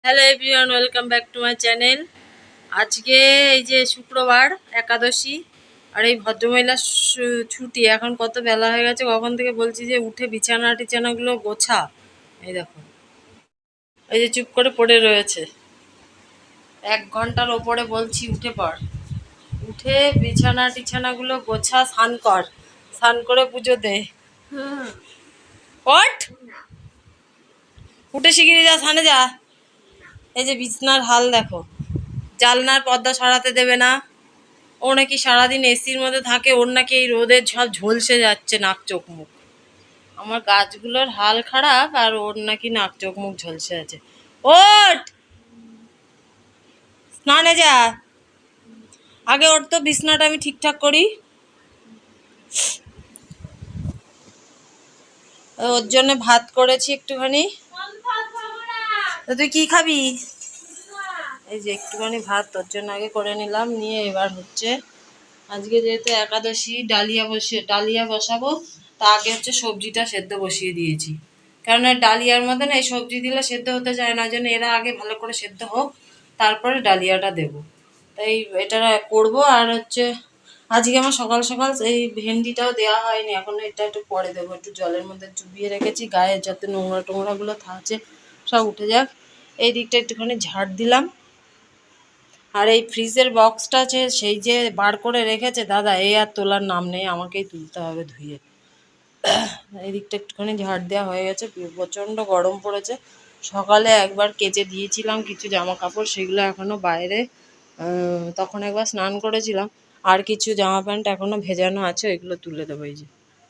Hello everyone, welcome back to my channel. আজকে এই যে শুক্রবার একাদশী, আর এই ভদ্রমহিলার ছুটি। এখন কত বেলা হয়ে গেছে, কখন থেকে বলছি যে উঠে বিছানা টিছানাগুলো গোছা। এই দেখো, এই যে চুপ করে পড়ে রয়েছে। 1 ঘন্টার ওপরে বলছি উঠে পড়, উঠে বিছানা টিছানাগুলো গোছা, স্নান কর, স্নান করে পুজো দে। ওঠ, উঠে শিগগিরি যা, স্নানে যা। এই যে বিছনার হাল দেখো, জানলার পর্দা সরাতে দেবে না। ও নাকি সারাদিন এসির মধ্যে থাকে, ওর নাকি এই রোদের সব ঝলসে যাচ্ছে নাক চোখ মুখ। আমার গাছগুলোর হাল খারাপ, আর ওর নাকি নাক চোখ মুখ ঝলসে আছে। ওঠ, স্নানে যা। আগে ওর তো বিছনাটা আমি ঠিকঠাক করি। ওর জন্য ভাত করেছি একটুখানি। তো তুই কি খাবি? এই যে একটুখানি ভাত তোর জন্য আগে করে নিলাম, নিয়ে এবার হচ্ছে আজকে যেহেতু একাদশী, ডালিয়া বসাবো। তা আগে হচ্ছে সবজিটা সেদ্ধ বসিয়ে দিয়েছি, কারণ ডালিয়ার মধ্যে না এই সবজি দিলে সেদ্ধ হতে চায় না, জন্য এরা আগে ভালো করে সেদ্ধ হোক, তারপরে ডালিয়াটা দেব। তাই এটা করব। আর হচ্ছে আজকে আমার সকাল সকাল এই ভেন্ডিটাও দেওয়া হয়নি এখনো, এটা একটু পরে দেবো। একটু জলের মধ্যে চুবিয়ে রেখেছি, গায়ে যাতে নোংরা টোংরাগুলো আছে সব উঠে যাক। এই দিকটা একটুখানি ঝাড় দিলাম। আর এই ফ্রিজের বক্সটা আছে, সেই যে বার করে রেখেছে দাদা, এই আর তোলার নাম নেই, আমাকেই তুলতে হবে ধুয়ে। এই দিকটা একটুখানি ঝাড় দেওয়া হয়ে গেছে। প্রচণ্ড গরম পড়েছে। সকালে একবার কেচে দিয়েছিলাম কিছু জামা কাপড়, সেগুলো এখনও বাইরে, তখন একবার স্নান করেছিলাম। আর কিছু জামা প্যান্ট এখনও ভেজানো আছে, ওইগুলো তুলে দেবো। এই যে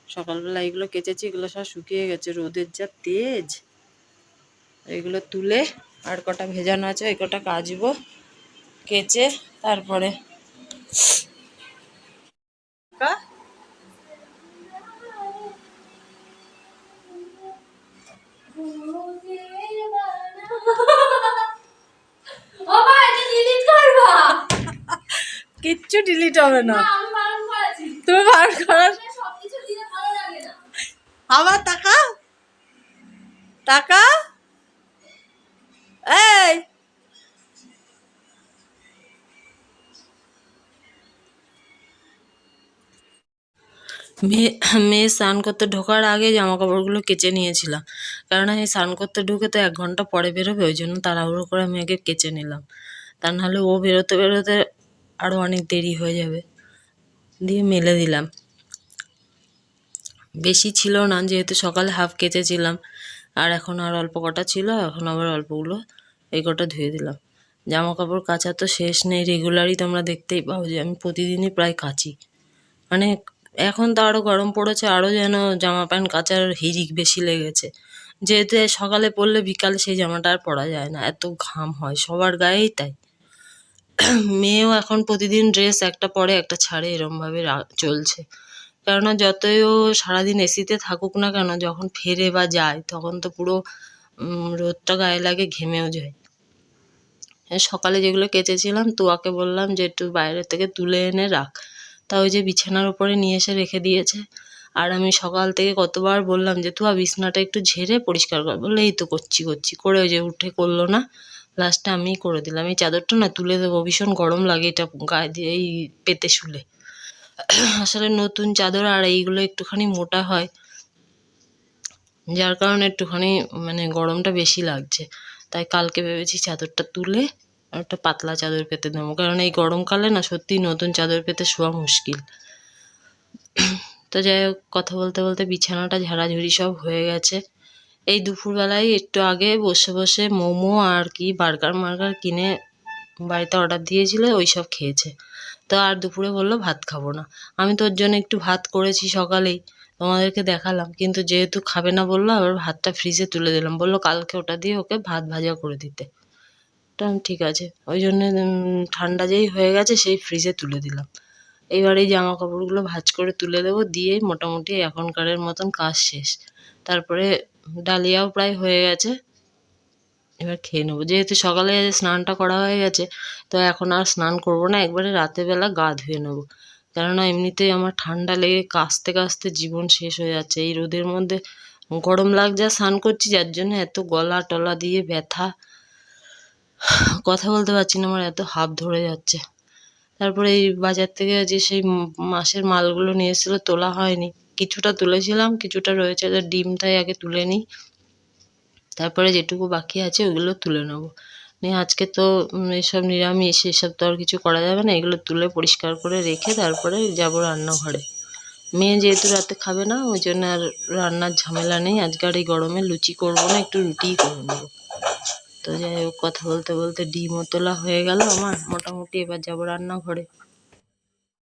সকালবেলা এইগুলো কেচেছি, এগুলো সব শুকিয়ে গেছে, রোদের যা তেজ। এইগুলো তুলে আর কটা ভেজানো আছে, ওই কটা কাচবো কেচে। তারপরে কিচ্ছু ডিলিট হবে না। তুমি বার করার আবার টাকা টাকা এই মেয়ে মেয়ে স্নান করতে ঢোকার আগে জামা কাপড়গুলো কেচে নিয়েছিলাম, কারণ আমি স্নান করতে ঢুকে তো 1 ঘন্টা পরে বেরোবে, ওই জন্য তাড়াহুড়ো করে আমি আগে কেচে নিলাম। তা নাহলে ও বেরোতে বেরোতে আরও অনেক দেরি হয়ে যাবে। দিয়ে মেলে দিলাম। বেশি ছিল না, যেহেতু সকালে হাফ কেচেছিলাম, আর এখন আর অল্প কটা ছিল, এখন আবার অল্পগুলো এই কটা ধুয়ে দিলাম। জামা কাপড় কাচা তো শেষ নেই, রেগুলারই তোমরা দেখতেই পাও যে আমি প্রতিদিনই প্রায় কাচি। মানে এখন তো আরও গরম পড়েছে, আরও যেন জামা প্যান্ট কাচার হিড়িক বেশি লেগেছে। যেহেতু সকালে পরলে বিকালে সেই জামাটা আর পরা যায় না, এত ঘাম হয় সবার গায়েই। তাই মেয়েও এখন প্রতিদিন ড্রেস একটা পরে একটা ছাড়ে, এরমভাবে চলছে। কেননা যতই ও সারাদিন এসিতে থাকুক না কেন, যখন ফেরে বা যায় তখন তো পুরো রোদটা গায়ে লাগে, ঘেমেও যায়। সকালে যেগুলো কেচেছিলাম, তুয়াকে বললাম যে একটু বাইরে থেকে তুলে এনে রাখ, তা ওই যে বিছানার উপরে নিয়ে এসে রেখে দিয়েছে। আর আমি সকাল থেকে কতবার বললাম যে তুয়া বিছানাটা একটু ঝেড়ে পরিষ্কার কর, বললে এই তো করছি করে, ওই যে উঠে করলো না। লাস্টে আমিই করে দিলাম। এই চাদরটা না তুলে দেবো, ভীষণ গরম লাগে এটা গায়ে দিয়ে এই পেতে শুলে। আসলে নতুন চাদর, আর এইগুলো একটুখানি মোটা হয়, যার কারণে একটুখানি মানে গরমটা বেশি লাগছে। তাই কালকে ভেবেছি চাদরটা তুলে আর একটা পাতলা চাদর পেতে দেবো, কারণ এই গরমকালে না সত্যিই নতুন চাদর পেতে শোয়া মুশকিল। তো যাই হোক, কথা বলতে বলতে বিছানাটা ঝাড়াঝুড়ি সব হয়ে গেছে। এই দুপুরবেলায় একটু আগে বসে বসে মোমো আর কি বার্গার মার্গার কিনে বাড়িতে অর্ডার দিয়েছিল, ওই সব খেয়েছে। তো আর দুপুরে বললো ভাত খাবো না। আমি তোর জন্য একটু ভাত করেছি সকালেই, তোমাদেরকে দেখালাম, কিন্তু যেহেতু খাবে না বললো, আবার ভাতটা ফ্রিজে তুলে দিলাম, বললো কালকে ওটা দিয়ে ওকে ভাত ভাজা করে দিতে। তো ঠিক আছে, ওই জন্য ঠান্ডা যেই হয়ে গেছে সেই ফ্রিজে তুলে দিলাম। এইবার এই জামা কাপড়গুলো ভাঁজ করে তুলে দেবো, দিয়ে মোটামুটি এখনকারের মতন কাজ শেষ। তারপরে ডালিয়াও প্রায় হয়ে গেছে, এবার খেয়ে নেবো। যেহেতু সকালে স্নানটা করা হয়ে গেছে, তো এখন আর স্নান করবো না, একবারে রাতেরবেলা গা ধুয়ে নেবো। কেননা এমনিতেই আমার ঠান্ডা লেগে কাশতে কাশতে জীবন শেষ হয়ে যাচ্ছে। এই রোদের মধ্যে গরম লাগছে, স্নান করছি, যার জন্য এত গলা টলা দিয়ে ব্যথা। কথা বলতে পারছি না, আমার এত হাঁপ ধরে যাচ্ছে। তারপরে এই বাজার থেকে যে সেই মাসের মালগুলো নিয়ে এসেছিলো তোলা হয়নি, কিছুটা তুলেছিলাম, কিছুটা রয়েছে, ডিমটাই আগে তুলে নিই, তারপরে যেটুকু বাকি আছে ওগুলো তুলে নেবো। নিয়ে আজকে তো এসব নিরামিষ, এসব তো আর কিছু করা যাবে না, এগুলো তুলে পরিষ্কার করে রেখে তারপরে যাবো রান্নাঘরে। মেয়ে যেহেতু রাতে খাবে না, ওই জন্য আর রান্নার ঝামেলা নেই। আজকে আর এই গরমে লুচি করবো না, একটু রুটিই করে নেবো। তো যাই হোক, কথা বলতে বলতে ডিমও তোলা হয়ে গেল আমার মোটামুটি। এবার যাবো রান্নাঘরে।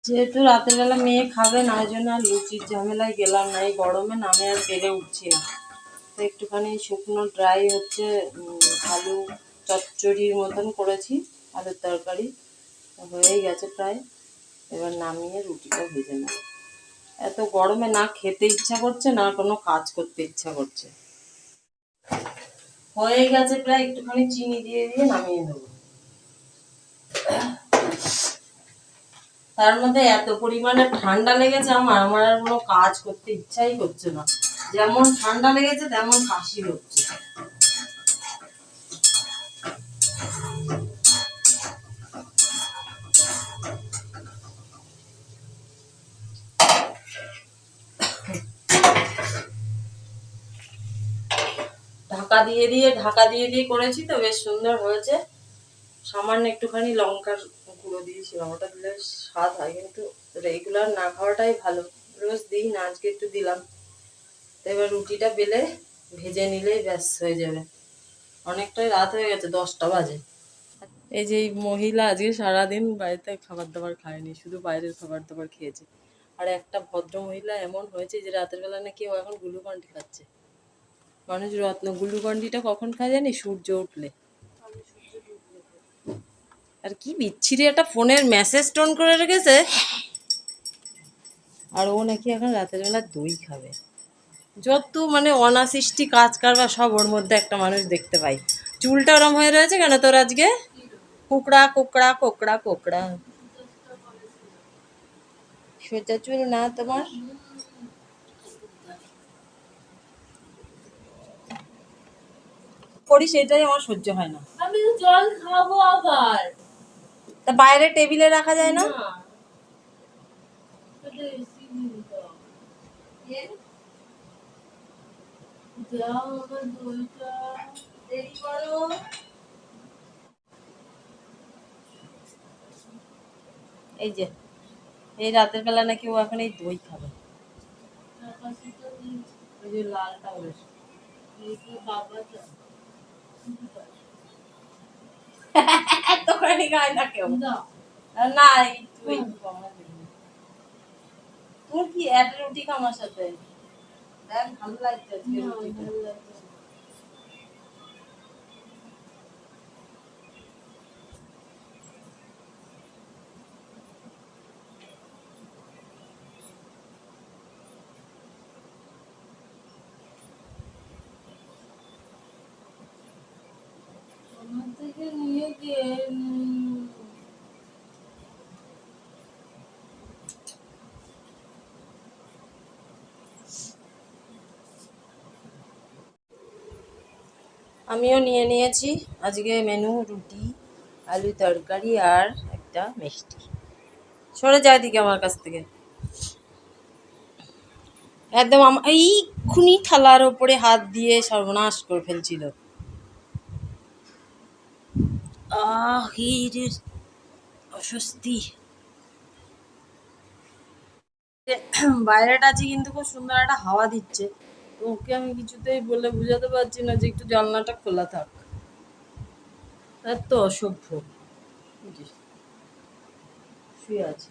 যেহেতু রাতের বেলা মেয়ে খাবে না, ওই জন্য আর লুচির ঝামেলায় গেলাম না। এই গরমে নামে আর পেরে উঠছি না। তো একটুখানি শুকনো ড্রাই হচ্ছে আলু চচ্চড়ির মতন করেছি, আলুর তরকারি হয়েই গেছে প্রায়। এবার নামিয়ে রুটিটা ভেজে নেব। এত গরমে না খেতে ইচ্ছা করছে, না কোনো কাজ করতে ইচ্ছা করছে। হয়ে গেছে প্রায়, একটুখানি চিনি দিয়ে দিয়ে নামিয়ে নেবো। তার মধ্যে এত পরিমাণে ঠান্ডা লেগেছে আমার আমার আর কোনো কাজ করতে ইচ্ছাই করছে না। যেমন ঠান্ডা লেগেছে তেমন কাশি হচ্ছে। ঢাকা দিয়ে দিয়ে করেছি তো বেশ সুন্দর হয়েছে। সামান্য একটুখানি লঙ্কার গুঁড়ো দিয়েছিলাম, ওটা দিলে স্বাদ হয়, কিন্তু রেগুলার না খাওয়াটাই ভালো। রোজ দিই না, আজকে একটু দিলাম। তো এবার রুটিটা বেলে ভেজে নিলেই ব্যাস হয়ে যাবে। অনেকটাই রাত হয়ে গেছে, 10টা বাজে। এই যে এই মহিলা আজকে সারাদিন বাড়িতে খাবার দাবার খায়নি, শুধু বাইরের খাবার দাবার খেয়েছে। আর একটা ভদ্র মহিলা এমন হয়েছে যে রাতের বেলা নাকি ও এখন গ্লুকন্ডি খাচ্ছে। মানুষ রত্ন গ্লুকন্ডিটা কখন খায় জানি? সূর্য উঠলে। আর কি বিচ্ছিরি একটা ফোনের মেসেজ টোন করে রেখেছে। আর ও নাকি এখন রাতের বেলা দই খাবে। যত মানে অনাসৃষ্টি কাজ কারবার সব ওর মধ্যে একটা মানুষ দেখতে পাই। চুলটা ওরম হয়ে রয়েছে কেন তোর আজকে? কুকড়া কুকড়া কোকড়া কোকড়া। সোজা চুল না তোমার? করি সেটাই আমার সহ্য হয় না। আমি তো জল খাবো আবার। তা বাইরে টেবিলে রাখা যায় না? যাও আমার দইটা দেরি করো। এই যে এই রাতের বেলা নাকি ও এখন এই দই খাবে। ওই যে লালটা বেশ এতখানি খায় না কেউ। না একটু একটু আমার দিবি। তোর কি একটা রুটি খা আমার সাথে? দেখ ভালো লাগছে আজকে রুটিটা। আমার থেকে নিয়ে গিয়ে আমিও নিয়ে নিয়েছি। আজকে মেনু রুটি, আলু তরকারি আর একটা মিষ্টি। সরে যায় দিকে আমার কাছ থেকে। একদম এইক্ষুনি থালার ওপরে হাত দিয়ে সর্বনাশ করে ফেলছিল। কি অস্বস্তি। বাইরেটা আছে কিন্তু খুব সুন্দর একটা হাওয়া দিচ্ছে। তো ওকে আমি কিছুতেই বলে বুঝাতে পারছি না যে একটু জানলাটা খোলা থাক। এত অসভ্য। শুয়ে আছে।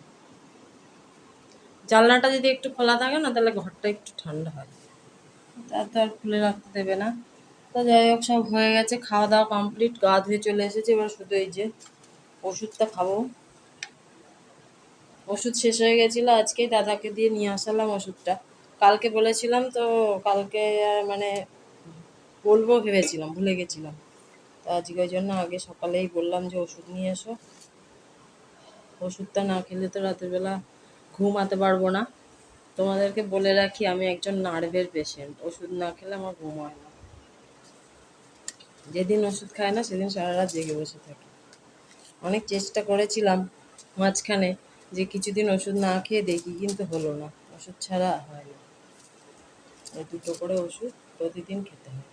জানলাটা যদি একটু খোলা থাকে না, তাহলে ঘরটা একটু ঠান্ডা হয়। তা তো আর খুলে রাখতে দেবে না। তো যাই হোক, সব হয়ে গেছে, খাওয়া দাওয়া কমপ্লিট, গা ধুয়ে চলে এসেছে। এবার শুধু এই যে ওষুধটা খাবো। ওষুধ শেষ হয়ে গেছিলো, আজকেই দাদাকে দিয়ে নিয়ে আসালাম ওষুধটা। কালকে বলেছিলাম তো, কালকে মানে বলবো ভেবেছিলাম, ভুলে গেছিলাম। তো আজকে ওই জন্য আগে সকালেই বললাম যে ওষুধ নিয়ে এসো। ওষুধটা না খেলে তো রাতের বেলা ঘুমাতে পারবো না। তোমাদেরকে বলে রাখি, আমি একজন নার্ভের পেশেন্ট, ওষুধ না খেলে আমার ঘুম হয় না। যেদিন ওষুধ খায় না সেদিন সারা রাত জেগে বসে থাকে। অনেক চেষ্টা করেছিলাম মাঝখানে যে কিছুদিন ওষুধ না খেয়ে দেখি, কিন্তু হলো না, ওষুধ ছাড়া হয় না। এই 2টো করে ওষুধ প্রতিদিন খেতে হয়।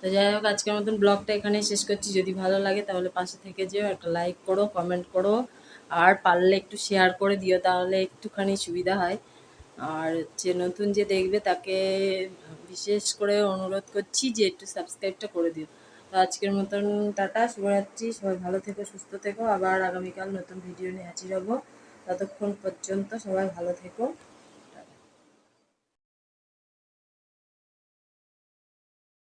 তো যাই হোক, আজকের মতন ব্লগটা এখানেই শেষ করছি। যদি ভালো লাগে তাহলে পাশে থেকে যেও, একটা লাইক করো, কমেন্ট করো, আর পারলে একটু শেয়ার করে দিও, তাহলে একটুখানি সুবিধা হয়। আর যে নতুন যে দেখবে তাকে বিশেষ করে অনুরোধ করছি যে একটু সাবস্ক্রাইবটা করে দিও। তো আজকের মতন টাটা, শুভরাত্রি, সবাই ভালো থেকো, সুস্থ থেকো। আবার আগামীকাল নতুন ভিডিও নিয়ে হাজির হবো। ততক্ষণ পর্যন্ত সবাই ভালো থেকো।